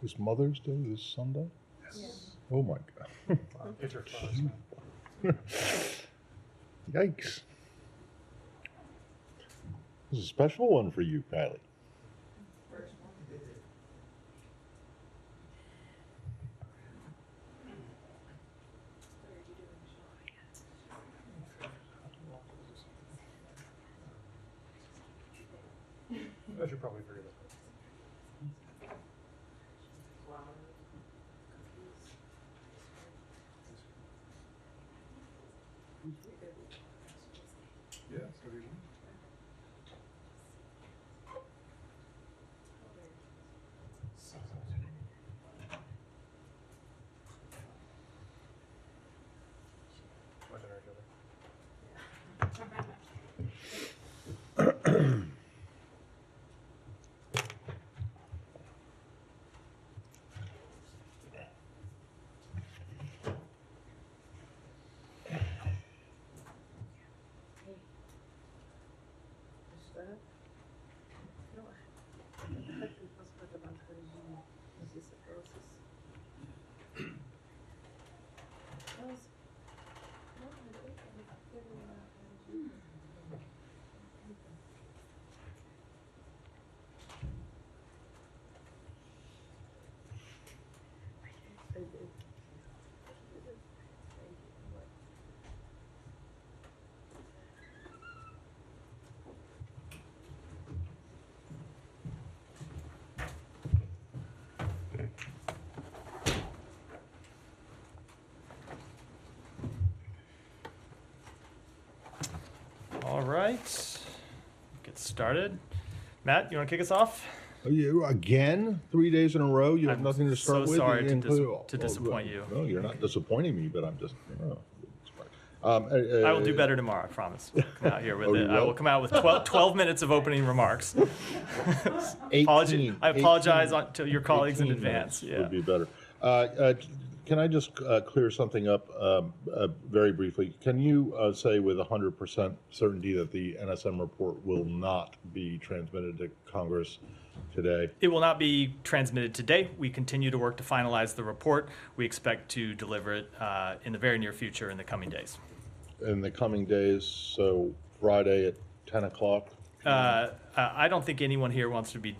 Is Mother's Day this Sunday? Yes. Oh my God. Get your flowers, man. Yikes. This is a special one for you, Kylie. I should probably figure that out. Yeah, so do you. My dinner together. All right, get started. Matt, you want to kick us off? Oh, you again? 3 days in a row? You have I'm nothing to start so with? sorry You include- to disappoint you. No, you're not disappointing me, but I'm just. It's fine. I will do better tomorrow, I promise. We'll come out here with Oh, you it. I will? will come out with 12 minutes of opening remarks. 18, I apologize 18 to your colleagues in 18 advance. minutes Yeah. would be better. Can I just clear something up very briefly? Can you say with 100% certainty that the NSM report will not be transmitted to Congress today? It will not be transmitted today. We continue to work to finalize the report. We expect to deliver it in the very near future in the coming days. In the coming days, so Friday at 10 o'clock? I don't think anyone here wants to be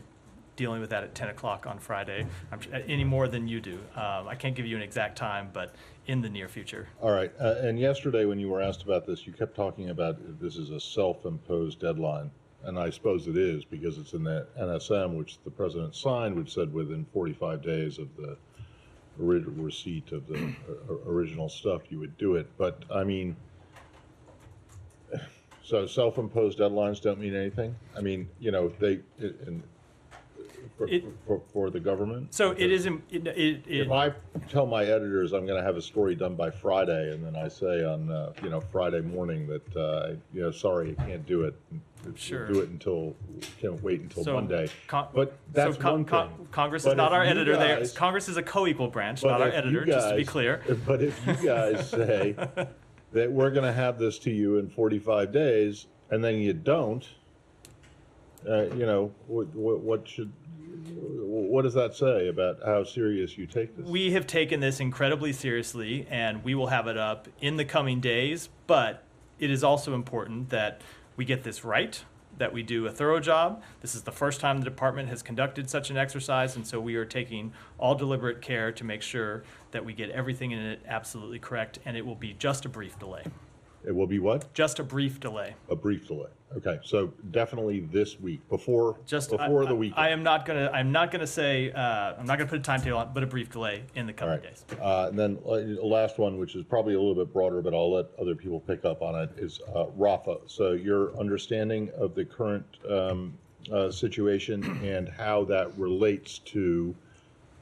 dealing with that at 10 o'clock on Friday, any more than you do. I can't give you an exact time, but in the near future. All right. And yesterday when you were asked about this, you kept talking about this is a self-imposed deadline. And I suppose it is because it's in the NSM, which the president signed, which said within 45 days of the receipt of the original stuff, you would do it. But I mean, so self-imposed deadlines don't mean anything? I mean, you know, for the government? So it is. If I tell my editors I'm going to have a story done by Friday, and then I say on Friday morning that sorry, I can't do it. Sure. Do it until can't wait until So Monday. But that's one thing. Congress But is not if our you editor. guys- Congress is a co-equal branch, but not our if you editor. Just to be guys- clear. But if you guys say that we're going to have this to you in 45 days, and then you don't, what does that say about how serious you take this? We have taken this incredibly seriously, and we will have it up in the coming days. But it is also important that we get this right, that we do a thorough job. This is the first time the department has conducted such an exercise, and so we are taking all deliberate care to make sure that we get everything in it absolutely correct, and it will be just a brief delay. It will be what? Just a brief delay. A brief delay. Okay, so definitely this week, before the weekend. I'm not gonna say I'm not gonna put a timetable on, but a brief delay in the coming days. And then last one, which is probably a little bit broader, but I'll let other people pick up on it, is Rafa. So your understanding of the current situation and how that relates to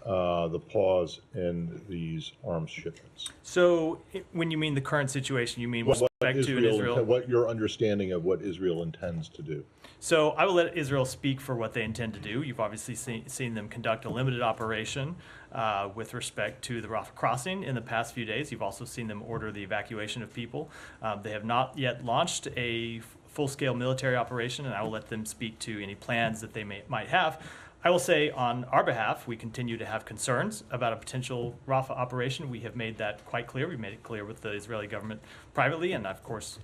the pause in these arms shipments. So when you mean the current situation, you mean with respect to Israel? What your understanding of what Israel intends to do. So I will let Israel speak for what they intend to do. You've obviously seen them conduct a limited operation with respect to the Rafah crossing in the past few days. You've also seen them order the evacuation of people. They have not yet launched a full-scale military operation, and I will let them speak to any plans that they might have. I will say on our behalf, we continue to have concerns about a potential Rafah operation. We have made that quite clear. We've made it clear with the Israeli government privately, and of course,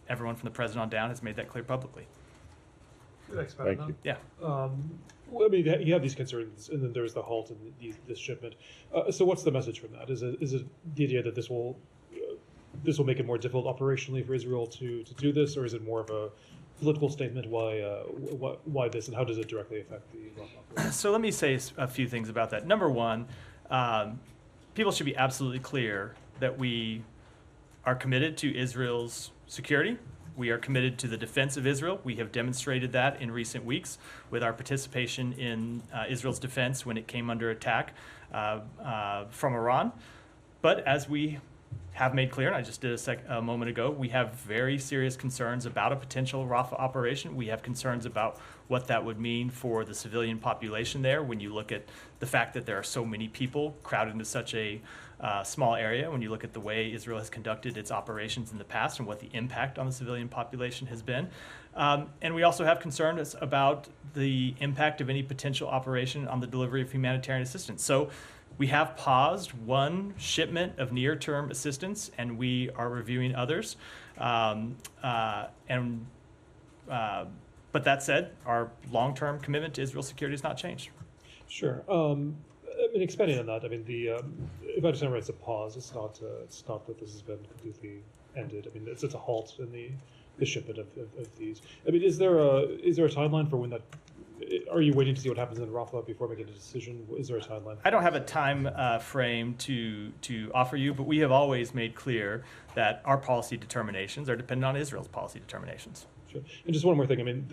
everyone from the president on down has made that clear publicly. Thank you. Yeah. Well, I mean, you have these concerns, and then there's the halt in this shipment. So what's the message from that? Is it the idea that this will make it more difficult operationally for Israel to do this, or is it more of a political statement? Why this, and how does it directly affect the Rafah operation? So let me say a few things about that. Number one, people should be absolutely clear that we are committed to Israel's security. We are committed to the defense of Israel. We have demonstrated that in recent weeks with our participation in Israel's defense when it came under attack from Iran. But as we have made clear, and I just did a moment ago, we have very serious concerns about a potential Rafah operation. We have concerns about what that would mean for the civilian population there when you look at the fact that there are so many people crowded into such a small area, when you look at the way Israel has conducted its operations in the past and what the impact on the civilian population has been. And we also have concerns about the impact of any potential operation on the delivery of humanitarian assistance. So we have paused one shipment of near-term assistance, and we are reviewing others. But that said, our long-term commitment to Israel's security has not changed. Sure. I mean, expanding on that, I mean, if I understand right, it's a pause. It's not that this has been completely ended. I mean, it's a halt in the shipment of these. I mean, is there a timeline for when that? Are you waiting to see what happens in Rafah before making a decision? Is there a timeline? I don't have a time frame to offer you, but we have always made clear that our policy determinations are dependent on Israel's policy determinations. Sure. And just one more thing. I mean,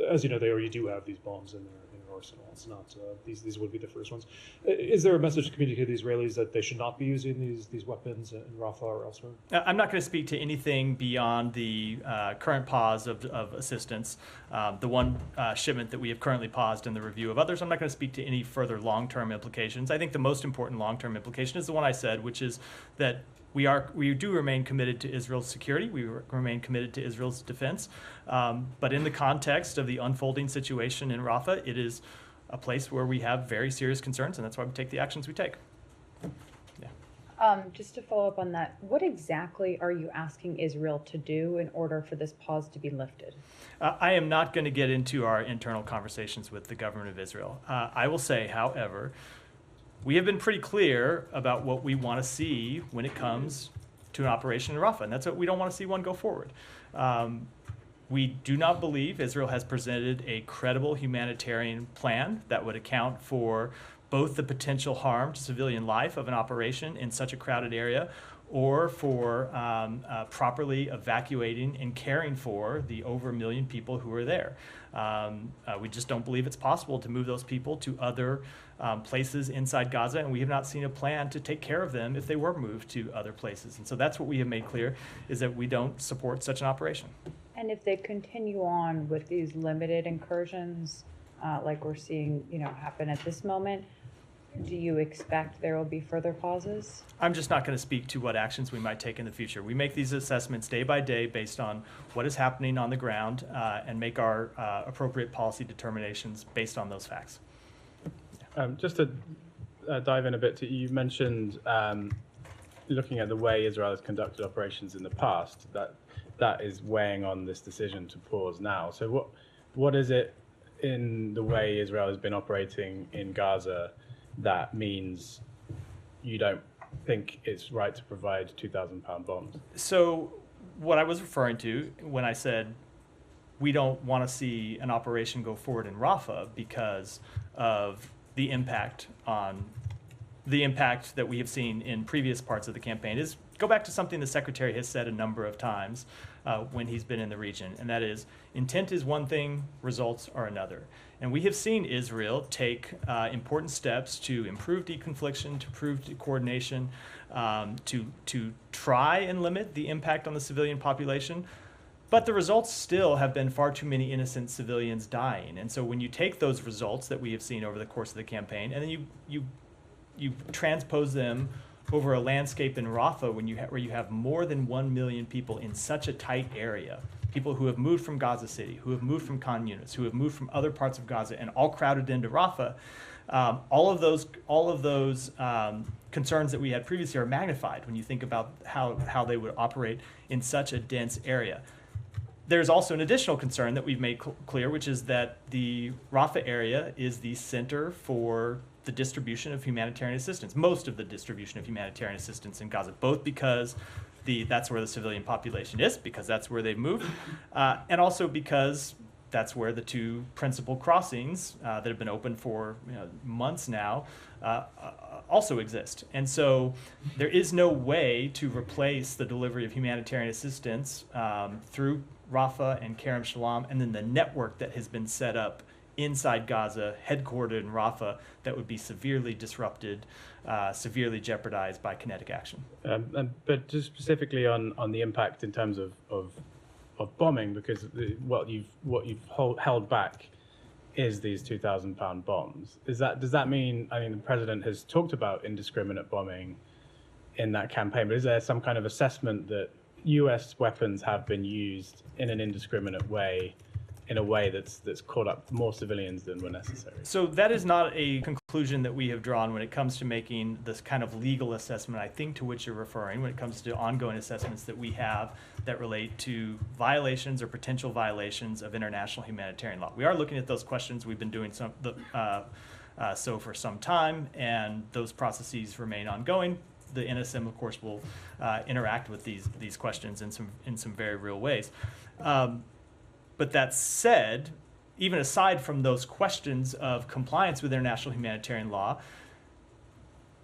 as you know, they already do have these bombs in their arsenal. It's not these would be the first ones. Is there a message to communicate to the Israelis that they should not be using these weapons in Rafah or elsewhere? I'm not going to speak to anything beyond the current pause of assistance. The one shipment that we have currently paused in the review of others, I'm not going to speak to any further long-term implications. I think the most important long-term implication is the one I said, which is that we do remain committed to Israel's security. We remain committed to Israel's defense. But in the context of the unfolding situation in Rafah, it is a place where we have very serious concerns, and that's why we take the actions we take. Just to follow up on that, what exactly are you asking Israel to do in order for this pause to be lifted? I am not going to get into our internal conversations with the government of Israel. I will say, however, we have been pretty clear about what we want to see when it comes to an operation in Rafah, and that's what we don't want to see one go forward. We do not believe Israel has presented a credible humanitarian plan that would account for both the potential harm to civilian life of an operation in such a crowded area, or for properly evacuating and caring for the over 1 million people who are there. We just don't believe it's possible to move those people to other places inside Gaza, and we have not seen a plan to take care of them if they were moved to other places. And so that's what we have made clear, is that we don't support such an operation. And if they continue on with these limited incursions, like we're seeing, happen at this moment, do you expect there will be further pauses? I'm just not going to speak to what actions we might take in the future. We make these assessments day by day based on what is happening on the ground, and make our appropriate policy determinations based on those facts. Just to dive in a bit, you mentioned looking at the way Israel has conducted operations in the past, that is weighing on this decision to pause now. So what is it in the way Israel has been operating in Gaza that means you don't think it's right to provide 2,000-pound bombs? So what I was referring to when I said we don't want to see an operation go forward in Rafah because of the impact that we have seen in previous parts of the campaign is go back to something the Secretary has said a number of times when he's been in the region, and that is intent is one thing, results are another. And we have seen Israel take important steps to improve deconfliction, to improve coordination, to try and limit the impact on the civilian population. But the results still have been far too many innocent civilians dying. And so when you take those results that we have seen over the course of the campaign, and then you transpose them over a landscape in Rafah where you have more than 1 million people in such a tight area, people who have moved from Gaza City, who have moved from Khan Yunis, who have moved from other parts of Gaza, and all crowded into Rafah. All of those concerns that we had previously are magnified when you think about how they would operate in such a dense area. There's also an additional concern that we've made clear, which is that the Rafah area is the center for the distribution of humanitarian assistance, most of the distribution of humanitarian assistance in Gaza, both because that's where the civilian population is, because that's where they've moved, and also because that's where the two principal crossings that have been open for months now also exist. And so there is no way to replace the delivery of humanitarian assistance through Rafah and Kerem Shalom, and then the network that has been set up inside Gaza, headquartered in Rafah, that would be severely disrupted, severely jeopardized by kinetic action. But just specifically on the impact in terms of bombing, because what you've held back is these 2,000-pound bombs. Does that mean? I mean, the president has talked about indiscriminate bombing in that campaign, but is there some kind of assessment that U.S. weapons have been used in an indiscriminate way, in a way that's caught up more civilians than were necessary? So that is not a conclusion that we have drawn when it comes to making this kind of legal assessment, I think, to which you're referring, when it comes to ongoing assessments that we have that relate to violations or potential violations of international humanitarian law. We are looking at those questions. We've been doing so for some time, and those processes remain ongoing. The NSM, of course, will interact with these questions in some very real ways. But that said, even aside from those questions of compliance with international humanitarian law,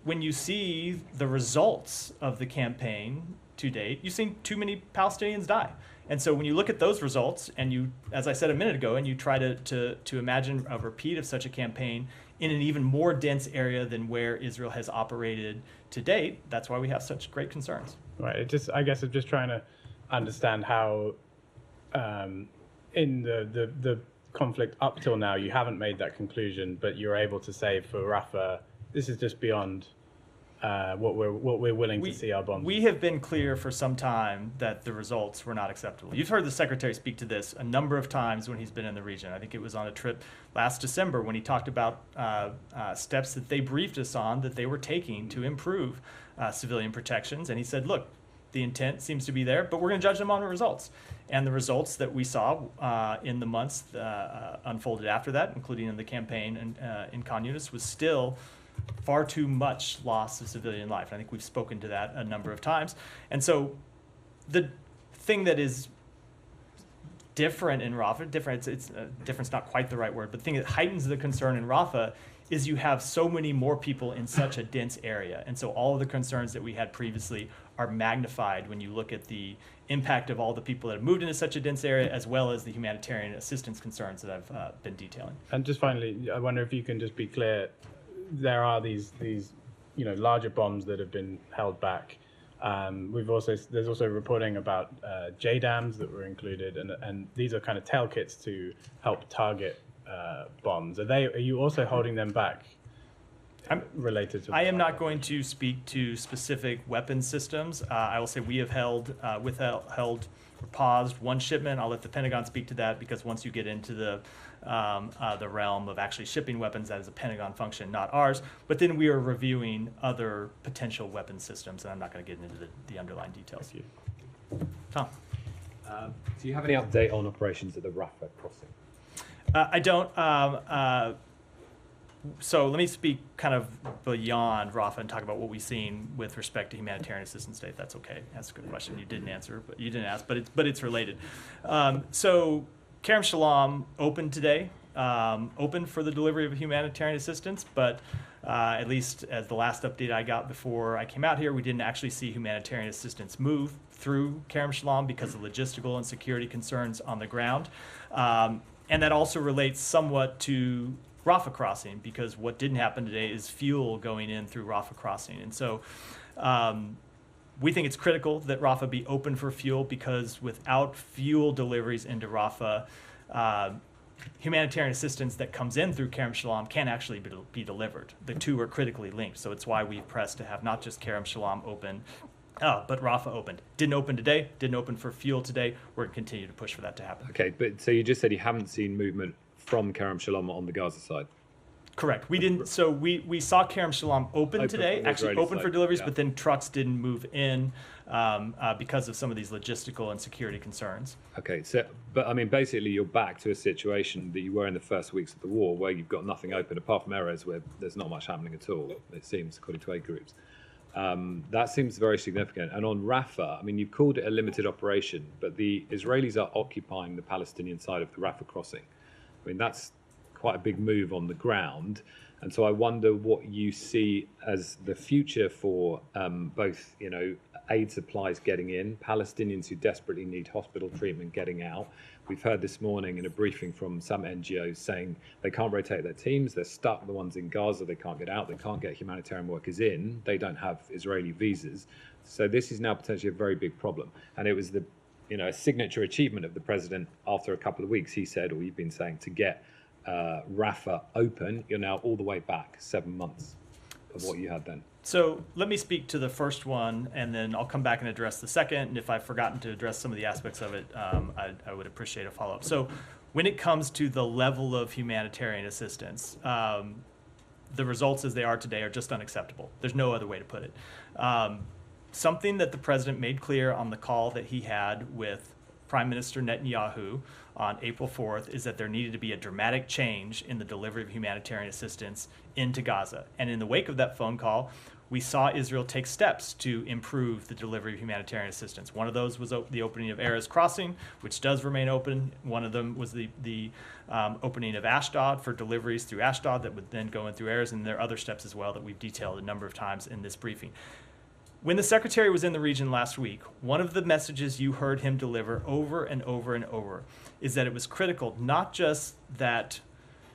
when you see the results of the campaign to date, you've seen too many Palestinians die. And so when you look at those results, and you, as I said a minute ago, and you try to imagine a repeat of such a campaign in an even more dense area than where Israel has operated to date, that's why we have such great concerns. Right. I guess I'm just trying to understand how, in the conflict up till now, you haven't made that conclusion, but you're able to say for Rafah, this is just beyond what we're willing to see our bombs. We have been clear for some time that the results were not acceptable. You've heard the Secretary speak to this a number of times when he's been in the region. I think it was on a trip last December when he talked about steps that they briefed us on that they were taking to improve civilian protections. And he said, look, the intent seems to be there, but we're going to judge them on the results. And the results that we saw in the months unfolded after that, including in the campaign in Khan Yunis, was still far too much loss of civilian life. I think we've spoken to that a number of times. And so the thing that is different in Rafah, different's not quite the right word, but the thing that heightens the concern in Rafah is you have so many more people in such a dense area. And so all of the concerns that we had previously are magnified when you look at the impact of all the people that have moved into such a dense area, as well as the humanitarian assistance concerns that I've been detailing. And just finally, I wonder if you can just be clear, there are these larger bombs that have been held back. There's also reporting about JDAMs that were included, and these are kind of tail kits to help target bombs. Are you also holding them back? Related to I am not going to speak to specific weapon systems. I will say we have withheld or paused one shipment. I'll let the Pentagon speak to that, because once you get into the realm of actually shipping weapons, that is a Pentagon function, not ours. But then we are reviewing other potential weapon systems, and I'm not going to get into the underlying details. Thank you. Tom? Do you have any update on operations at the Rafah crossing? I don't. So let me speak kind of beyond Rafah and talk about what we've seen with respect to humanitarian assistance today, if that's okay. That's a good question. You didn't ask, but it's related. So Kerem Shalom opened today, open for the delivery of humanitarian assistance, but at least as the last update I got before I came out here, we didn't actually see humanitarian assistance move through Kerem Shalom because of logistical and security concerns on the ground. And that also relates somewhat to Rafah crossing, because what didn't happen today is fuel going in through Rafah crossing. And so we think it's critical that Rafah be open for fuel, because without fuel deliveries into Rafah, humanitarian assistance that comes in through Kerem Shalom can't actually be delivered. The two are critically linked. So it's why we've pressed to have not just Kerem Shalom open, But Rafah opened. Didn't open today. Didn't open for fuel today. We're going to continue to push for that to happen. Okay, but so you just said you haven't seen movement from Kerem Shalom on the Gaza side. Correct. We didn't. So we saw Kerem Shalom open today, from the actually Israeli open for side, deliveries, yeah. but then trucks didn't move in because of some of these logistical and security concerns. Okay, so but I mean, basically, you're back to a situation that you were in the first weeks of the war, where you've got nothing open apart from areas where there's not much happening at all. It seems, according to aid groups. That seems very significant. And on Rafah, I mean, you've called it a limited operation, but the Israelis are occupying the Palestinian side of the Rafah crossing. I mean, that's quite a big move on the ground. And so I wonder what you see as the future for both, aid supplies getting in, Palestinians who desperately need hospital treatment getting out. We've heard this morning in a briefing from some NGOs saying they can't rotate their teams, they're stuck, the ones in Gaza, they can't get out, they can't get humanitarian workers in, they don't have Israeli visas. So this is now potentially a very big problem. And it was a signature achievement of the president after a couple of weeks, he said, or you've been saying, to get Rafah open. You're now all the way back 7 months of what you had then. So let me speak to the first one, and then I'll come back and address the second. And if I've forgotten to address some of the aspects of it, I would appreciate a follow-up. So when it comes to the level of humanitarian assistance, the results as they are today are just unacceptable. There's no other way to put it. Something that the president made clear on the call that he had with Prime Minister Netanyahu on April 4th is that there needed to be a dramatic change in the delivery of humanitarian assistance into Gaza. And in the wake of that phone call, we saw Israel take steps to improve the delivery of humanitarian assistance. One of those was the opening of Erez Crossing, which does remain open. One of them was the opening of Ashdod for deliveries through Ashdod that would then go in through Erez, and there are other steps as well that we've detailed a number of times in this briefing. When the secretary was in the region last week, one of the messages you heard him deliver over and over and over is that it was critical not just that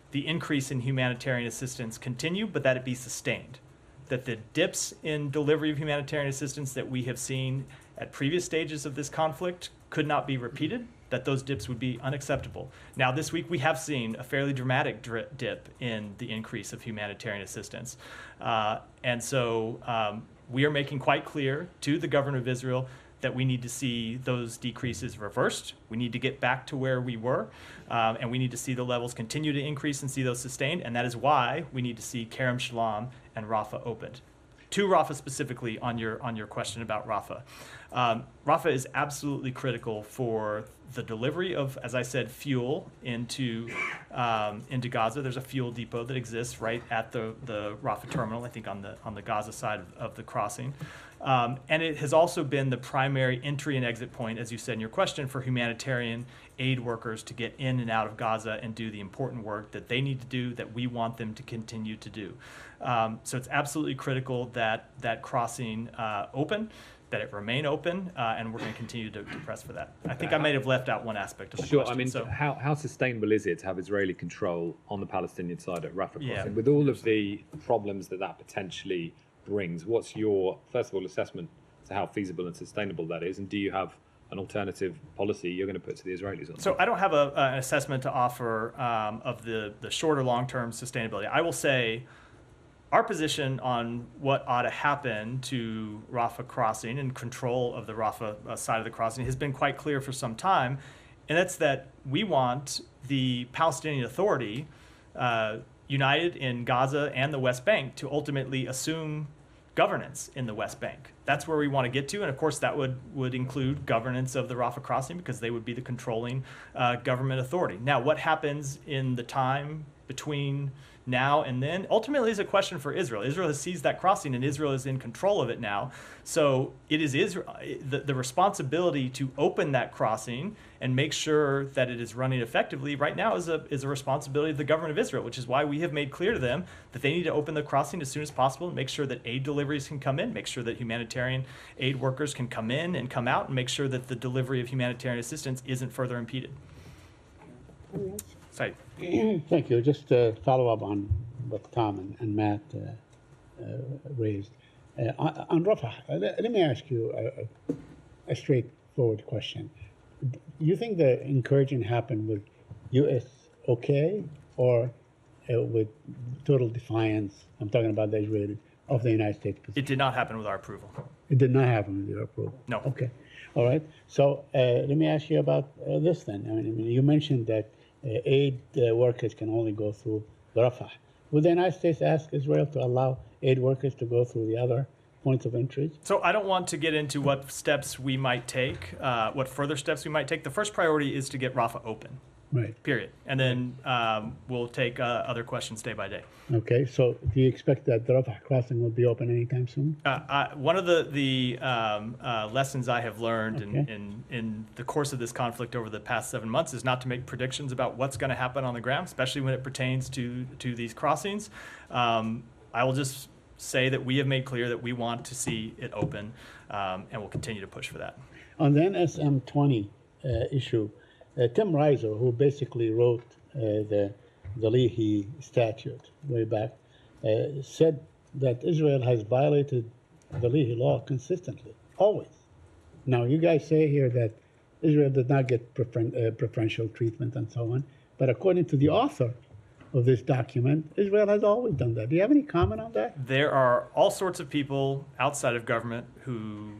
the increase in humanitarian assistance continue, but that it be sustained. That the dips in delivery of humanitarian assistance that we have seen at previous stages of this conflict could not be repeated, that those dips would be unacceptable. Now, this week we have seen a fairly dramatic dip in the increase of humanitarian assistance. And so we are making quite clear to the government of Israel that we need to see those decreases reversed. We need to get back to where we were, and we need to see the levels continue to increase and see those sustained, and that is why we need to see Kerem Shalom and Rafah opened. To Rafah specifically, on your question about Rafah. Rafah is absolutely critical for the delivery of, as I said, fuel into Gaza. There's a fuel depot that exists right at the Rafah terminal, I think on the Gaza side of the crossing. And it has also been the primary entry and exit point, as you said in your question, for humanitarian aid workers to get in and out of Gaza and do the important work that they need to do, that we want them to continue to do. So it's absolutely critical that that crossing open, that it remain open, and we're going to continue to press for that. I think I may have left out one aspect of the Sure, question. I mean, so, how sustainable is it to have Israeli control on the Palestinian side at Rafah Yeah. crossing? With all of the problems that potentially brings, what's your, first of all, assessment to how feasible and sustainable that is? And do you have an alternative policy you're going to put to the Israelis on? So I don't have an assessment to offer of the short or long-term sustainability. I will say our position on what ought to happen to Rafah crossing and control of the Rafah side of the crossing has been quite clear for some time, and that's that we want the Palestinian Authority united in Gaza and the West Bank to ultimately assume governance in the West Bank. That's where we want to get to, and of course that would include governance of the Rafah crossing because they would be the controlling government authority. Now, what happens in the time between now and then ultimately is a question for Israel. Israel has seized that crossing and Israel is in control of it now. So it is Israel, the responsibility to open that crossing and make sure that it is running effectively right now is a responsibility of the government of Israel, which is why we have made clear to them that they need to open the crossing as soon as possible and make sure that aid deliveries can come in, make sure that humanitarian aid workers can come in and come out, and make sure that the delivery of humanitarian assistance isn't further impeded. Sorry. Thank you. Just to follow up on what Tom and Matt raised. On Rafah, let me ask you a straightforward question. You think the incursion happened with U.S. okay or with total defiance? I'm talking about the Israeli of the United States It position. did not happen with our approval. It did not happen with your approval. No. Okay. All right. So let me ask you about this then. I mean, you mentioned that aid workers can only go through Rafah. Would the United States ask Israel to allow aid workers to go through the other points of entry? So I don't want to get into what steps we might take, what further steps we might take. The first priority is to get Rafah open, Right. period. And then we'll take other questions day by day. Okay. So do you expect that the Rafah crossing will be open anytime soon? One of the lessons I have learned Okay. in the course of this conflict over the past 7 months is not to make predictions about what's going to happen on the ground, especially when it pertains to these crossings. I will just say that we have made clear that we want to see it open, and we'll continue to push for that. On the NSM 20 issue, Tim Reiser, who basically wrote the Leahy statute way back, said that Israel has violated the Leahy law consistently, always. Now, you guys say here that Israel did not get preferential treatment and so on, but according to the author of this document, Israel has always done that. Do you have any comment on that? There are all sorts of people outside of government who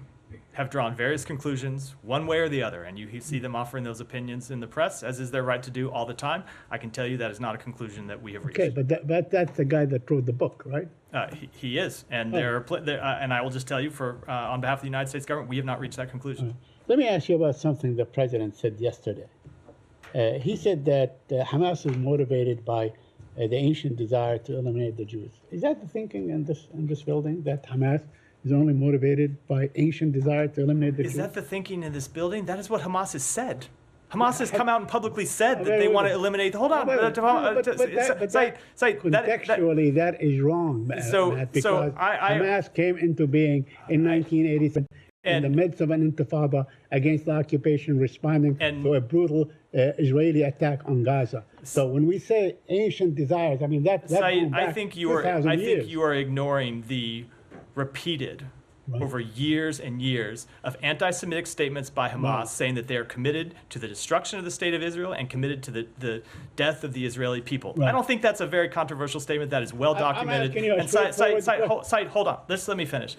have drawn various conclusions one way or the other, and you see them offering those opinions in the press, as is their right to do all the time. I can tell you that is not a conclusion that we have reached. Okay, but that's the guy that wrote the book, right? He is, and and I will just tell you, on behalf of the United States government, we have not reached that conclusion. Let me ask you about something the president said yesterday. He said that Hamas is motivated by the ancient desire to eliminate the Jews. Is that the thinking in this building, that Hamas is only motivated by ancient desire to eliminate the Jews? Is that the thinking in this building? That is what Hamas has said. Hamas has come out and publicly said that they want to eliminate. Hold on, contextually, that is wrong, Matt, because Hamas came into being in 1987 in the midst of an intifada against the occupation, responding to a brutal Israeli attack on Gaza. So when we say ancient desires, I mean that Said, back I think you 2,000 years. think you are ignoring the repeated over years and years of anti-Semitic statements by Hamas saying that they are committed to the destruction of the state of Israel and committed to the death of the Israeli people. I don't think that's a very controversial statement. That is well documented. And hold on. Let me finish.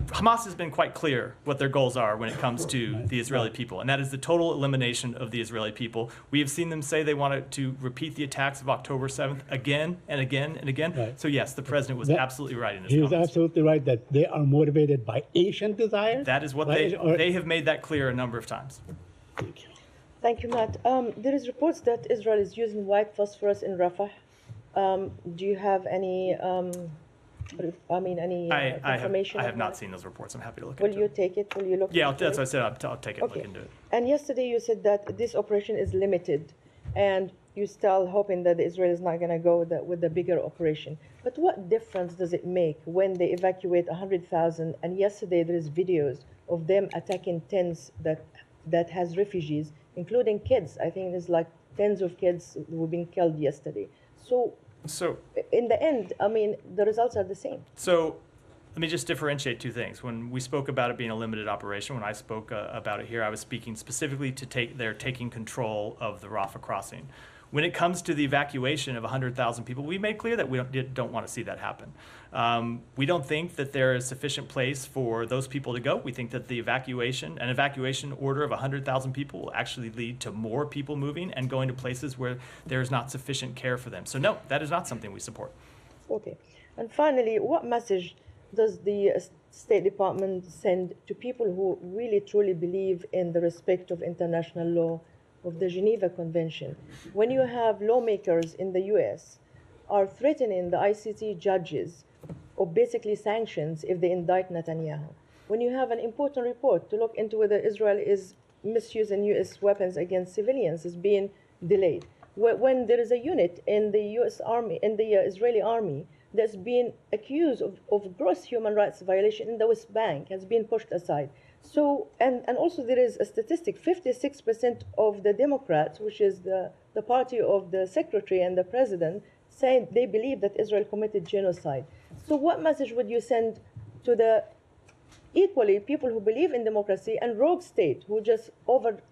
Hamas has been quite clear what their goals are when it comes to the Israeli people, and that is the total elimination of the Israeli people. We have seen them say they wanted to repeat the attacks of October 7th again and again and again. Right. So yes, the president was absolutely right in his He was comments. absolutely right that they are motivated by ancient desires. That is what they have made that clear a number of times. Thank you. Thank you, Matt. There is reports that Israel is using white phosphorus in Rafah. Do you have any information? I have on not that? seen those reports. I'm happy to look Will into you it. take it? Will you look Yeah, into that's it? what I said. I'll take it and Okay. look into it. And yesterday you said that this operation is limited, and you're still hoping that Israel is not going to go with the bigger operation. But what difference does it make when they evacuate 100,000? And yesterday there is videos of them attacking tents that has refugees, including kids. I think there's like tens of kids who were being killed yesterday. So in the end, I mean, the results are the same. So let me just differentiate two things. When we spoke about it being a limited operation, when I spoke about it here, I was speaking specifically to they're taking control of the Rafah crossing. When it comes to the evacuation of 100,000 people, we made clear that we don't want to see that happen. We don't think that there is sufficient place for those people to go. We think that an evacuation order of 100,000 people will actually lead to more people moving and going to places where there is not sufficient care for them. So no, that is not something we support. Okay. And finally, what message does the State Department send to people who really truly believe in the respect of international law, of the Geneva Convention? When you have lawmakers in the US are threatening the ICC judges of basically sanctions if they indict Netanyahu, when you have an important report to look into whether Israel is misusing US weapons against civilians is being delayed, when there is a unit in the US Army, in the Israeli army, that's being accused of gross human rights violation in the West Bank, has been pushed aside. So, and also there is a statistic, 56% of the Democrats, which is the party of the secretary and the president, saying they believe that Israel committed genocide. So what message would you send to the equally people who believe in democracy and rogue state who just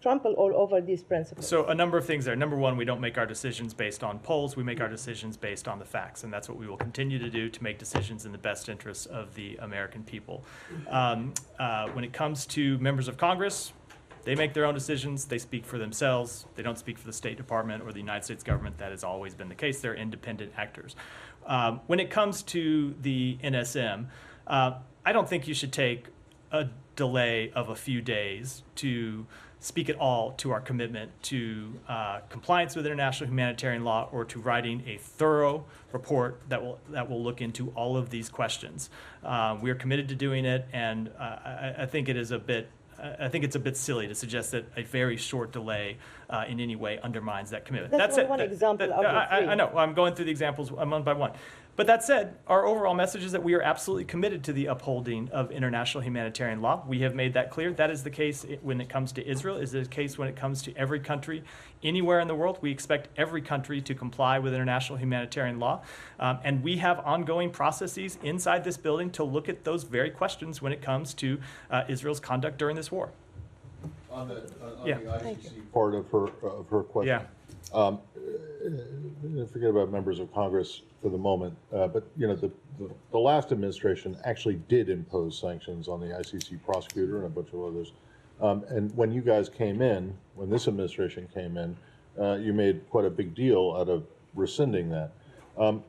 trample all over these principles. So a number of things there. Number one, we don't make our decisions based on polls. We make our decisions based on the facts, and that's what we will continue to do to make decisions in the best interests of the American people. When it comes to members of Congress, they make their own decisions. They speak for themselves. They don't speak for the State Department or the United States government. That has always been the case. They're independent actors. When it comes to the NSM, I don't think you should take a delay of a few days to speak at all to our commitment to compliance with international humanitarian law or to writing a thorough report that will look into all of these questions. We are committed to doing it, and I think it's a bit silly to suggest that a very short delay in any way undermines that commitment. That's one example out of three. I know. I'm going through the examples one by one. But that said, our overall message is that we are absolutely committed to the upholding of international humanitarian law. We have made that clear. That is the case when it comes to Israel. Is the case when it comes to every country anywhere in the world. We expect every country to comply with international humanitarian law. And we have ongoing processes inside this building to look at those very questions when it comes to Israel's conduct during this war. On the Yeah. ICC part of her question. Yeah. Forget about members of Congress for the moment, but the last administration actually did impose sanctions on the ICC prosecutor and a bunch of others. And when you guys came in, when this administration came in, you made quite a big deal out of rescinding that. Can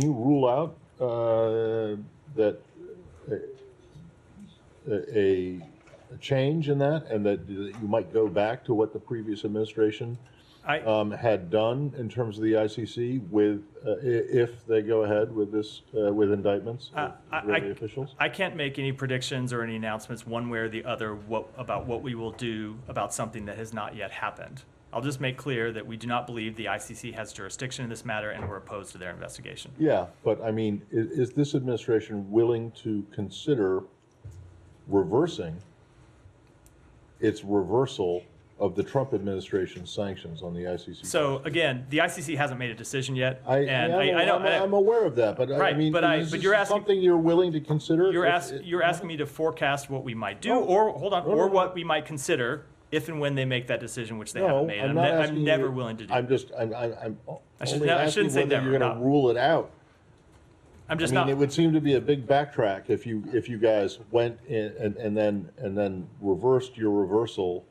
you rule out that a change in that, and that you might go back to what the previous administration had done in terms of the ICC with if they go ahead with this with indictments of Israeli officials? I can't make any predictions or any announcements one way or the other about what we will do about something that has not yet happened. I'll just make clear that we do not believe the ICC has jurisdiction in this matter, and we're opposed to their investigation. Yeah, but I mean, is this administration willing to consider reversing its reversal of the Trump administration's sanctions on the ICC? So again, the ICC hasn't made a decision yet, I'm aware of that, but right, I mean, is this you're asking, something you're willing to consider? You're asking me to forecast what we might do, or what we might consider if and when they make that decision, which they haven't made. I'm never willing to do. I'm only I asking shouldn't say whether never. you're going to rule it out. I'm just I mean, not. it would seem to be a big backtrack if you guys went in and then reversed your reversal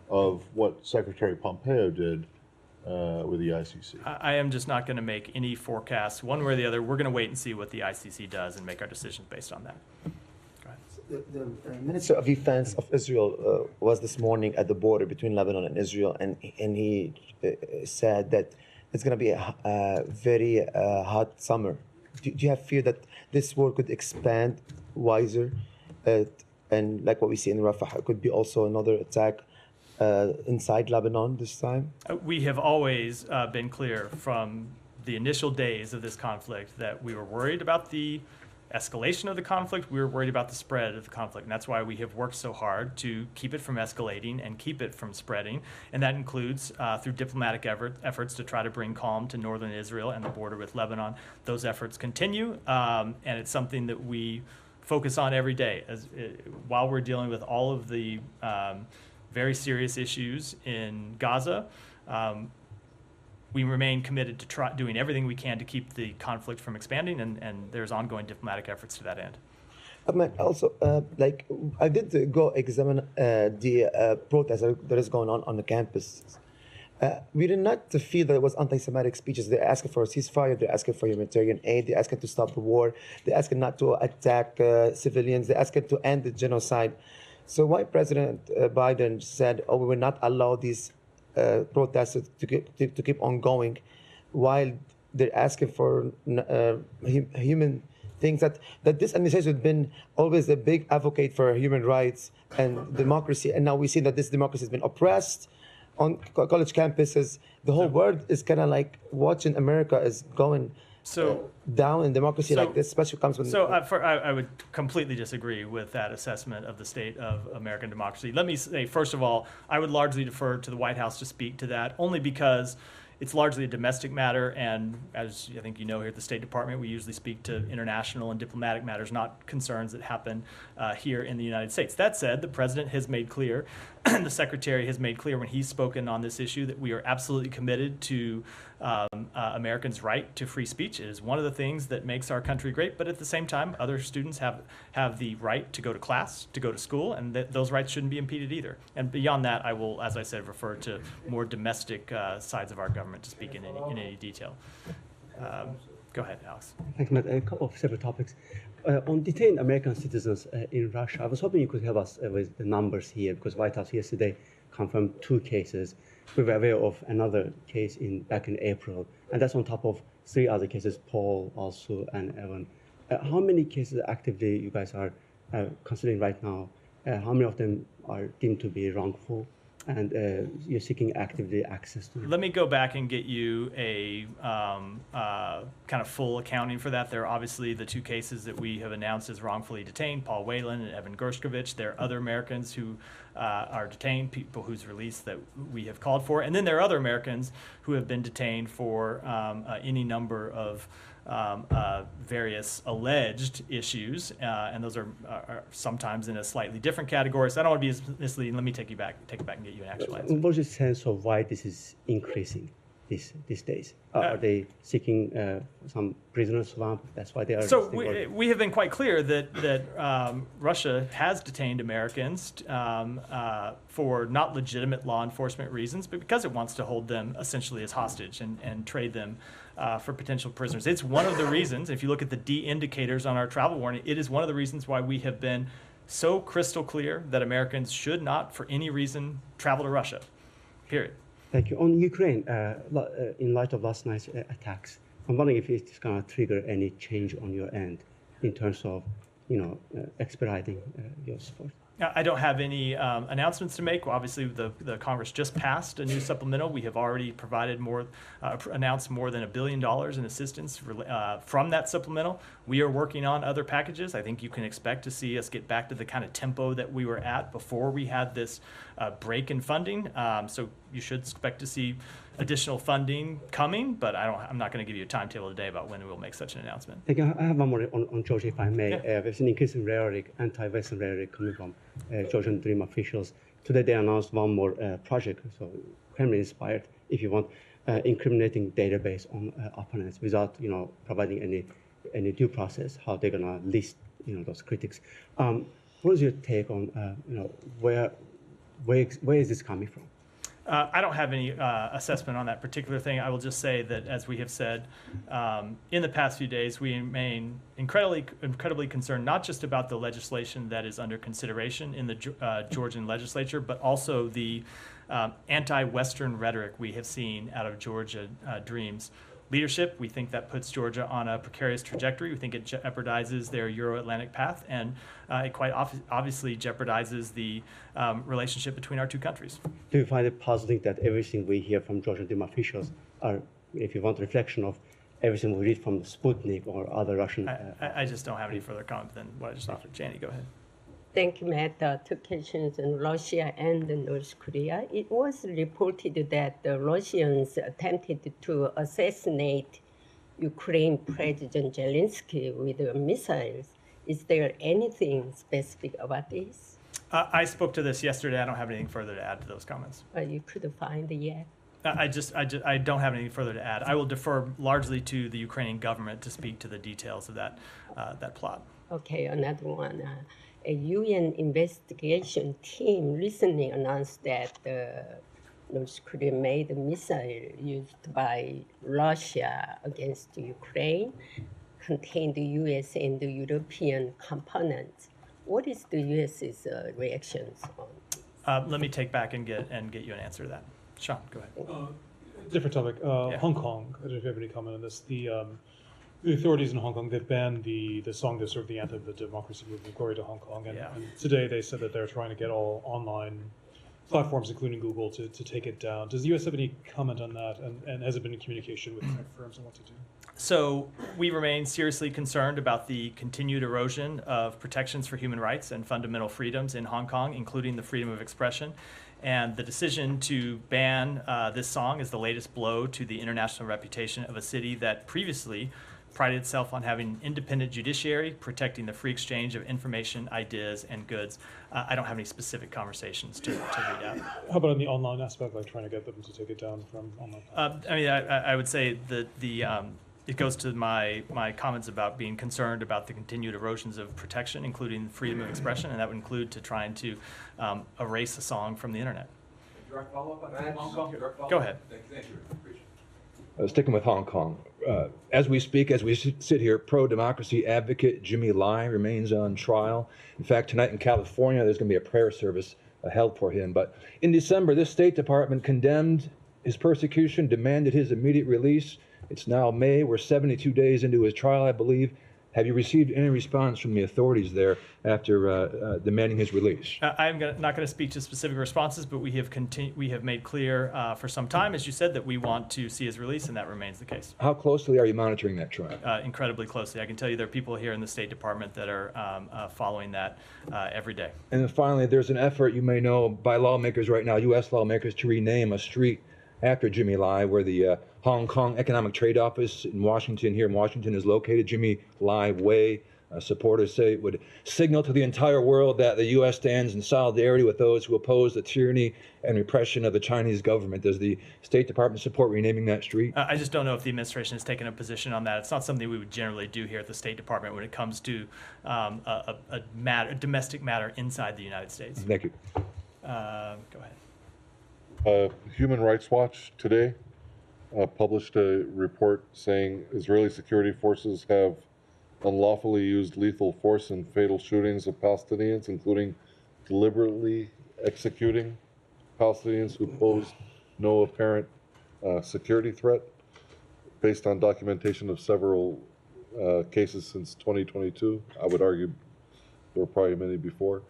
of what Secretary Pompeo did with the ICC. I am just not going to make any forecasts one way or the other. We're going to wait and see what the ICC does and make our decisions based on that. The Minister of Defense of Israel was this morning at the border between Lebanon and Israel, and he said that it's going to be a very hot summer. Do you have fear that this war could expand wiser, and like what we see in Rafah, it could be also another attack inside Lebanon this time? We have always been clear from the initial days of this conflict that we were worried about the escalation of the conflict. We were worried about the spread of the conflict, and that's why we have worked so hard to keep it from escalating and keep it from spreading, and that includes through diplomatic efforts to try to bring calm to northern Israel and the border with Lebanon. Those efforts continue, and it's something that we focus on every day while we're dealing with all of the very serious issues in Gaza. We remain committed to doing everything we can to keep the conflict from expanding, and there's ongoing diplomatic efforts to that end. Also, I did go examine the protest that is going on the campus. We did not feel that it was anti-Semitic speeches. They're asking for a ceasefire. They're asking for humanitarian aid. They're asking to stop the war. They're asking not to attack civilians. They're asking to end the genocide. So why President Biden said, we will not allow these protests to keep on going, while they're asking for human things, that this administration has been always a big advocate for human rights and democracy, and now we see that this democracy has been oppressed on college campuses. The whole world is kind of like watching America is going down in democracy like this, especially comes when... I would completely disagree with that assessment of the state of American democracy. Let me say, first of all, I would largely defer to the White House to speak to that, only because it's largely a domestic matter, and as I think you know here at the State Department, we usually speak to international and diplomatic matters, not concerns that happen here in the United States. That said, the President has made clear, the Secretary has made clear when he's spoken on this issue that we are absolutely committed to Americans' right to free speech. It is one of the things that makes our country great, but at the same time, other students have the right to go to class, to go to school, and those rights shouldn't be impeded either. And beyond that, I will, as I said, refer to more domestic sides of our government to speak in any detail. Go ahead, Alex. Thanks, Matt. A couple of separate topics. On detained American citizens in Russia, I was hoping you could help us with the numbers here, because White House yesterday confirmed 2 cases. We were aware of another case back in April, and that's on top of 3 other cases, Paul also and Evan. How many cases actively you guys are considering right now? How many of them are deemed to be wrongful? And you're seeking actively access to them? Let me go back and get you a kind of full accounting for that. There are obviously the 2 cases that we have announced as wrongfully detained, Paul Whelan and Evan Gershkovich. There are other Americans who are detained, people whose release that we have called for. And then there are other Americans who have been detained for any number of various alleged issues, and those are sometimes in a slightly different category. So I don't want to be misleading. Let me take it back and get you an actual answer. What's your sense of why this is increasing these days? Are they seeking some prisoner swap? That's why they are. So we have been quite clear that Russia has detained Americans for not legitimate law enforcement reasons, but because it wants to hold them essentially as hostage and trade them for potential prisoners. It's one of the reasons, if you look at the D indicators on our travel warning, it is one of the reasons why we have been so crystal clear that Americans should not, for any reason, travel to Russia, period. Thank you. On Ukraine, in light of last night's attacks, I'm wondering if it's going to trigger any change on your end in terms of, expediting your support. I don't have any announcements to make. Well, obviously, the Congress just passed a new supplemental. We have already provided announced more than $1 billion in assistance from that supplemental. We are working on other packages. I think you can expect to see us get back to the kind of tempo that we were at before we had this break in funding. So you should expect to see additional funding coming, but I'm not going to give you a timetable today about when we'll make such an announcement. Thank you. I have one more on Georgia, if I may. Yeah. There's an increasing rhetoric, anti-Western rhetoric coming from Georgian Dream officials. Today they announced one more project, so Kremlin-inspired, if you want, incriminating database on opponents without, providing any due process, how they're going to list, those critics. What is your take on, where is this coming from? I don't have any assessment on that particular thing. I will just say that, as we have said in the past few days, we remain incredibly concerned, not just about the legislation that is under consideration in the Georgian legislature, but also the anti-Western rhetoric we have seen out of Georgia Dream's leadership. We think that puts Georgia on a precarious trajectory. We think it jeopardizes their Euro-Atlantic path, and it quite obviously jeopardizes the relationship between our 2 countries. Do you find it puzzling that everything we hear from Georgian Dream officials are, if you want, a reflection of everything we read from the Sputnik or other Russian? I just don't have any further comment than what I just offered. Janie, go ahead. Thank you, Matt. 2 questions on Russia and North Korea. It was reported that the Russians attempted to assassinate Ukraine President Zelensky with missiles. Is there anything specific about this? I spoke to this yesterday. I don't have anything further to add to those comments. You couldn't find it yet? I don't have anything further to add. I will defer largely to the Ukrainian government to speak to the details of that plot. Okay, another one. A UN investigation team recently announced that North Korea made a missile used by Russia against Ukraine contained the U.S. and the European components. What is the U.S.'s reactions on? Let me take back and get you an answer to that. Sean, go ahead. Different topic. Hong Kong. I don't know if you have any comment on this. The authorities in Hong Kong, they've banned the song that served the anthem of the democracy movement, Glory to Hong Kong. And today they said that they're trying to get all online platforms, including Google, to take it down. Does the U.S. have any comment on that? And has it been in communication with tech firms on what to do? So we remain seriously concerned about the continued erosion of protections for human rights and fundamental freedoms in Hong Kong, including the freedom of expression. And the decision to ban this song is the latest blow to the international reputation of a city that previously prided itself on having an independent judiciary, protecting the free exchange of information, ideas, and goods. I don't have any specific conversations to read out. How about on the online aspect, like trying to get them to take it down from online? I mean, I would say that it goes to my comments about being concerned about the continued erosions of protection, including freedom of expression, and that would include to trying to erase a song from the internet. Direct follow-up on Hong Kong? Go ahead. Thank you. Appreciate it. Sticking with Hong Kong, as we speak, as we sit here, pro-democracy advocate Jimmy Lai remains on trial. In fact, tonight in California, there's going to be a prayer service held for him. But in December, this State Department condemned his persecution, demanded his immediate release. It's now May. We're 72 days into his trial, I believe. Have you received any response from the authorities there after demanding his release? I'm not going to speak to specific responses, but we have made clear for some time, as you said, that we want to see his release, and that remains the case. How closely are you monitoring that trial? Incredibly closely. I can tell you there are people here in the State Department that are following that every day. And then finally, there's an effort, you may know, by lawmakers right now, U.S. lawmakers, to rename a street after Jimmy Lai, where the Hong Kong Economic Trade Office in Washington, here in Washington, is located. Jimmy Lai Way. Supporters say it would signal to the entire world that the U.S. stands in solidarity with those who oppose the tyranny and repression of the Chinese government. Does the State Department support renaming that street? I just don't know if the administration has taken a position on that. It's not something we would generally do here at the State Department when it comes to a domestic matter inside the United States. Thank you. Go ahead. Human Rights Watch today published a report saying Israeli security forces have unlawfully used lethal force in fatal shootings of Palestinians, including deliberately executing Palestinians who posed no apparent security threat, based on documentation of several cases since 2022. I would argue there were probably many before.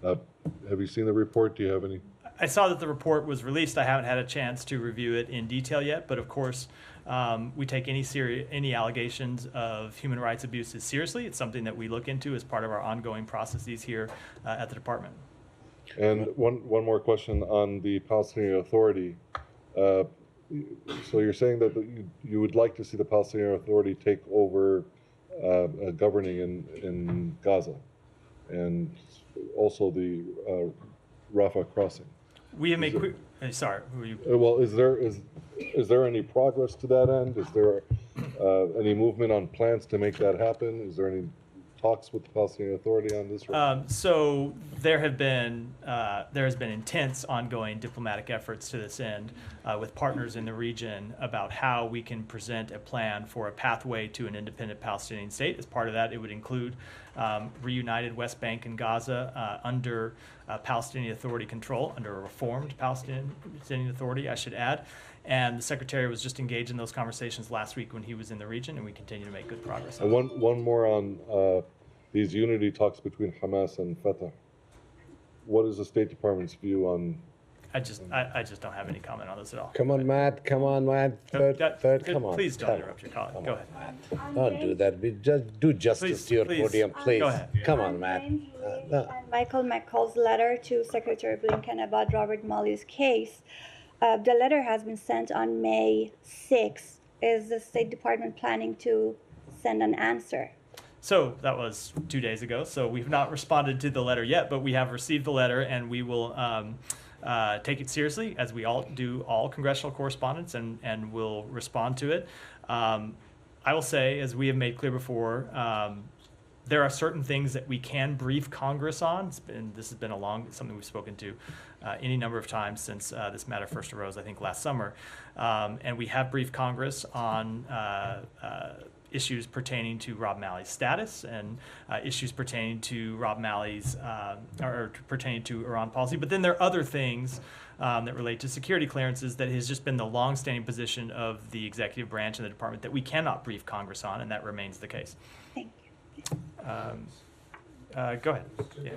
Have you seen the report? Do you have any? I saw that the report was released. I haven't had a chance to review it in detail yet, but of course, we take any allegations of human rights abuses seriously. It's something that we look into as part of our ongoing processes here at the department. And one more question on the Palestinian Authority. So you're saying that you would like to see the Palestinian Authority take over governing in Gaza, and also the Rafah crossing. We have made sorry. Who are you? Well, is there any progress to that end? Is there any movement on plans to make that happen? Is there any talks with the Palestinian Authority on this? So there has been intense ongoing diplomatic efforts to this end with partners in the region about how we can present a plan for a pathway to an independent Palestinian state. As part of that, it would include reunited West Bank and Gaza under Palestinian Authority control, under a reformed Palestinian Authority, I should add. And the Secretary was just engaged in those conversations last week when he was in the region, and we continue to make good progress on that. One more on these unity talks between Hamas and Fatah. What is the State Department's view on? I just don't have any comment on this at all. Come on, Matt. Come on, Matt. Third, come on. Please don't interrupt your colleague. Go ahead. Don't do that. Just do justice to your podium, please. Go ahead. Come on, Matt. Michael McCall's letter to Secretary Blinken about Robert Mueller's case. The letter has been sent on May 6th. Is the State Department planning to send an answer? So that was 2 days ago. So we've not responded to the letter yet, but we have received the letter, and we will take it seriously, as we all do all congressional correspondence, and will respond to it. I will say, as we have made clear before, there are certain things that we can brief Congress on. This has been something we've spoken to any number of times since this matter first arose, I think last summer. And we have briefed Congress on issues pertaining to Rob Malley's status and issues pertaining to Rob Malley's, or pertaining to Iran policy. But then there are other things that relate to security clearances that has just been the longstanding position of the executive branch and the department that we cannot brief Congress on, and that remains the case. Thank you. Go ahead. Yeah.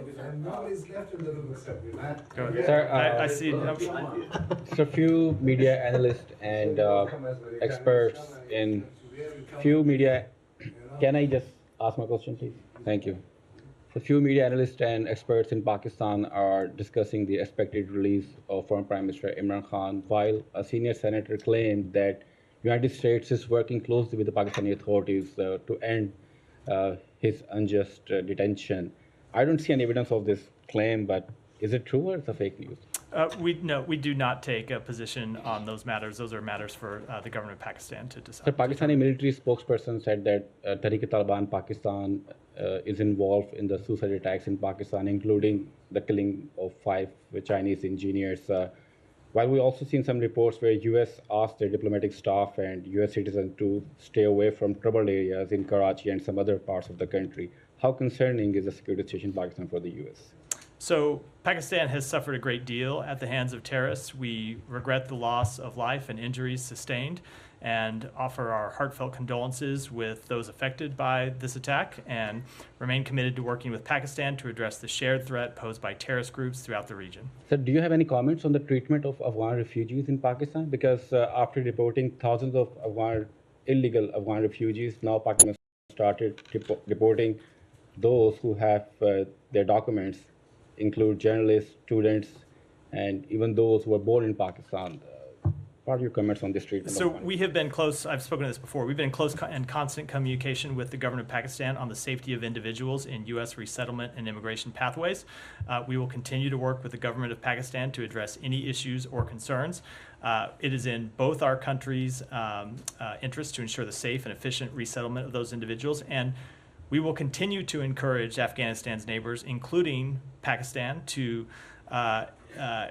Go ahead. Sir, I see. So few media analysts and experts in few media. Can I just ask my question, please? Thank you. A few media analysts and experts in Pakistan are discussing the expected release of former Prime Minister Imran Khan, while a senior senator claimed that United States is working closely with the Pakistani authorities to end his unjust detention. I don't see any evidence of this claim, but is it true or is it fake news? We do not take a position on those matters. Those are matters for the government of Pakistan to decide. The Pakistani military spokesperson said that Tehrik-e-Taliban Pakistan is involved in the suicide attacks in Pakistan, including the killing of 5 Chinese engineers. While we also seen some reports where U.S. asked their diplomatic staff and U.S. citizens to stay away from troubled areas in Karachi and some other parts of the country. How concerning is the security situation in Pakistan for the U.S.? So Pakistan has suffered a great deal at the hands of terrorists. We regret the loss of life and injuries sustained and offer our heartfelt condolences with those affected by this attack and remain committed to working with Pakistan to address the shared threat posed by terrorist groups throughout the region. So do you have any comments on the treatment of Afghan refugees in Pakistan? Because after deporting thousands of illegal Afghan refugees, now Pakistan started deporting those who have their documents, include journalists, students, and even those who were born in Pakistan. What are your comments on this treatment? So we have been close, I've spoken to this before, we've been in close and constant communication with the government of Pakistan on the safety of individuals in U.S. resettlement and immigration pathways. We will continue to work with the government of Pakistan to address any issues or concerns. It is in both our countries' interest to ensure the safe and efficient resettlement of those individuals, and we will continue to encourage Afghanistan's neighbors, including Pakistan, to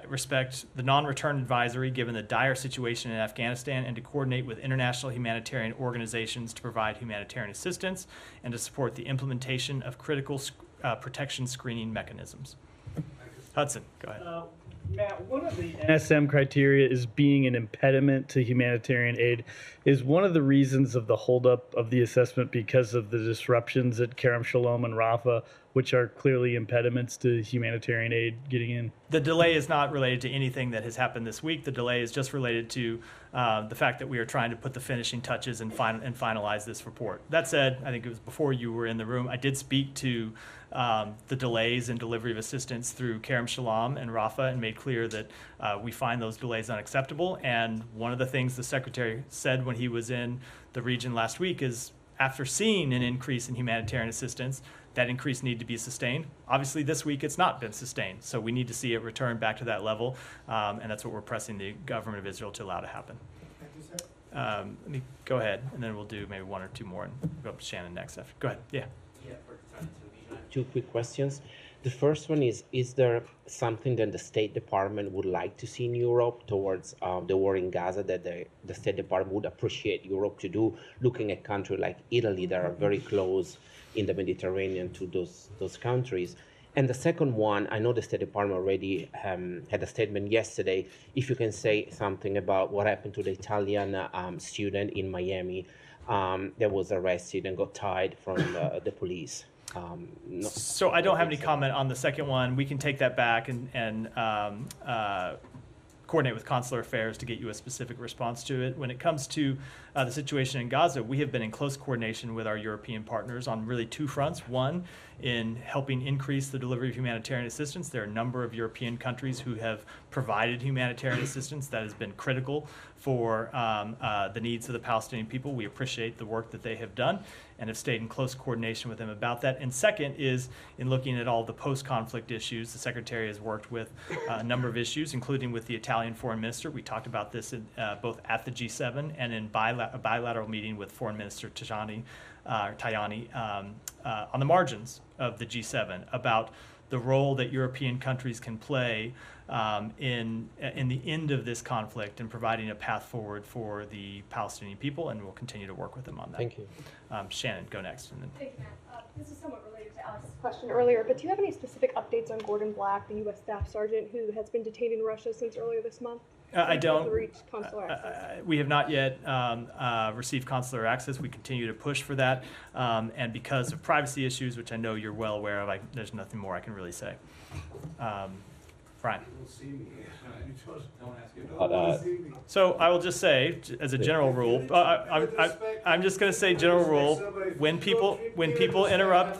respect the non-return advisory given the dire situation in Afghanistan and to coordinate with international humanitarian organizations to provide humanitarian assistance and to support the implementation of critical protection screening mechanisms. Hudson, go ahead. Matt, one of the NSM criteria is being an impediment to humanitarian aid. Is one of the reasons of the holdup of the assessment because of the disruptions at Kerem Shalom and Rafah, which are clearly impediments to humanitarian aid getting in? The delay is not related to anything that has happened this week. The delay is just related to the fact that we are trying to put the finishing touches and finalize this report. That said, I think it was before you were in the room, I did speak to the delays in delivery of assistance through Kerem Shalom and Rafah and made clear that we find those delays unacceptable. And one of the things the Secretary said when he was in the region last week is after seeing an increase in humanitarian assistance, that increase needed to be sustained. Obviously, this week it's not been sustained, so we need to see it return back to that level, and that's what we're pressing the government of Israel to allow to happen. Thank you, sir. Let me go ahead, and then we'll do maybe 1 or 2 more, and go up to Shannon next. After. Go ahead. Yeah. Two quick questions. The first one is there something that the State Department would like to see in Europe towards the war in Gaza that the State Department would appreciate Europe to do, looking at countries like Italy that are very close in the Mediterranean to those countries? And the second one, I know the State Department already had a statement yesterday. If you can say something about what happened to the Italian student in Miami that was arrested and got tied from the police. So I don't have any comment on the second one. We can take that back and coordinate with Consular Affairs to get you a specific response to it. When it comes to the situation in Gaza, we have been in close coordination with our European partners on really 2 fronts. One, in helping increase the delivery of humanitarian assistance. There are a number of European countries who have provided humanitarian assistance that has been critical for the needs of the Palestinian people. We appreciate the work that they have done and have stayed in close coordination with them about that. And second is in looking at all the post-conflict issues. The Secretary has worked with a number of issues, including with the Italian Foreign Minister. We talked about this both at the G7 and in a bilateral meeting with Foreign Minister Tajani on the margins of the G7 about the role that European countries can play in the end of this conflict and providing a path forward for the Palestinian people, and we'll continue to work with them on that. Thank you. Shannon, go next. And then. Thank you, Matt. This is somewhat related to Alex's question earlier, but do you have any specific updates on Gordon Black, the U.S. Staff Sergeant who has been detained in Russia since earlier this month? I don't. We have not yet received consular access. We continue to push for that, and because of privacy issues, which I know you're well aware of, there's nothing more I can really say. Brian. Uh, So I will just say, as a general rule, I'm just going to say general rule: when people interrupt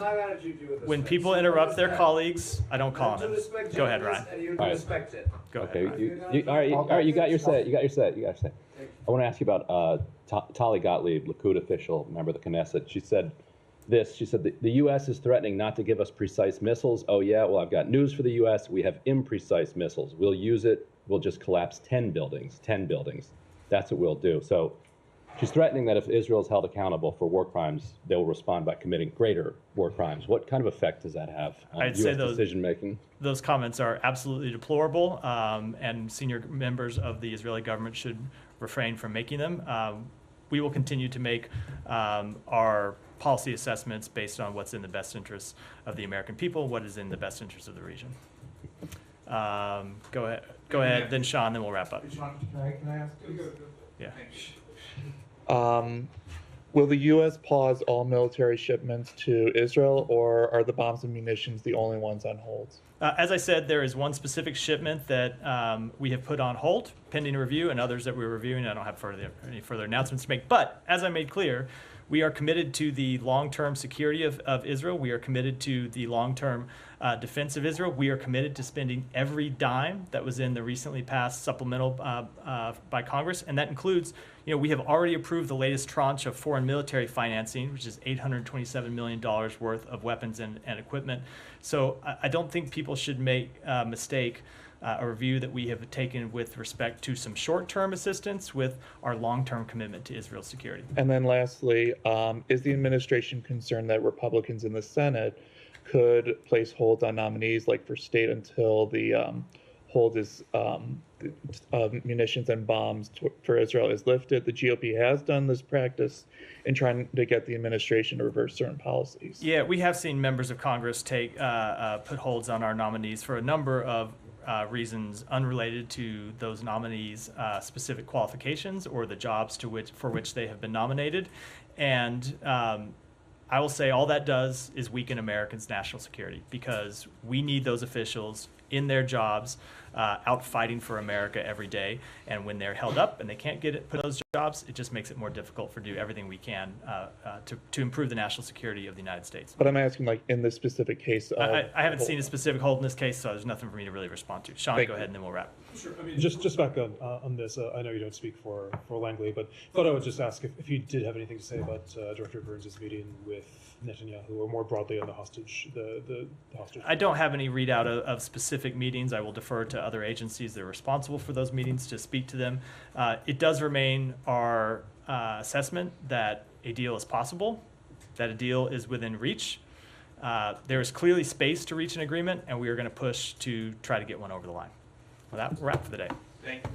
their colleagues, I don't call on them. Go ahead, Ryan. All right. Go Okay. ahead. All right. You got your say. You got your say. I want to ask you about Tali Gottlieb, Likud official, member of the Knesset. She said this. She said the U.S. is threatening not to give us precise missiles. Oh yeah. Well, I've got news for the U.S. We have imprecise missiles. We'll use it. We'll just collapse 10 buildings. 10 buildings. That's what we'll do. So she's threatening that if Israel is held accountable for war crimes, they will respond by committing greater war crimes. What kind of effect does that have on I'd U.S. say those decision making? Those comments are absolutely deplorable, and senior members of the Israeli government should refrain from making them. We will continue to make our policy assessments based on what's in the best interests of the American people, what is in the best interest of the region. Go ahead, then Sean, then we'll wrap up. Sean, can I ask? Yeah. Will the U.S. pause all military shipments to Israel, or are the bombs and munitions the only ones on hold? As I said, there is one specific shipment that we have put on hold, pending review, and others that we're reviewing. I don't have any further announcements to make. But as I made clear, we are committed to the long-term security of Israel. We are committed to the long-term defense of Israel. We are committed to spending every dime that was in the recently passed supplemental by Congress, and that includes, we have already approved the latest tranche of foreign military financing, which is $827 million worth of weapons and equipment. So I don't think people should make a mistake a review that we have taken with respect to some short-term assistance with our long-term commitment to Israel's security. And then lastly, is the administration concerned that Republicans in the Senate could place holds on nominees, like for state, until the hold is munitions and bombs for Israel is lifted? The GOP has done this practice in trying to get the administration to reverse certain policies. Yeah, we have seen members of Congress put holds on our nominees for a number of reasons unrelated to those nominees' specific qualifications or the jobs for which they have been nominated. And I will say all that does is weaken Americans' national security, because we need those officials in their jobs, out fighting for America every day. And when they're held up and they can't put those jobs, it just makes it more difficult for do everything we can to improve the national security of the United States. But I'm asking, like, in this specific case. I haven't seen a specific hold in this case, so there's nothing for me to really respond to. Sean, go ahead, and then we'll wrap. Sure. I mean, just back on this. I know you don't speak for Langley, but thought I would just ask if you did have anything to say about Director Burns' meeting with Netanyahu, or more broadly on the hostage. The hostage. I don't have any readout of specific meetings. I will defer to other agencies that are responsible for those meetings to speak to them. It does remain our assessment that a deal is possible, that a deal is within reach. There is clearly space to reach an agreement, and we are going to push to try to get one over the line. With that, we're out for the day. Thank you.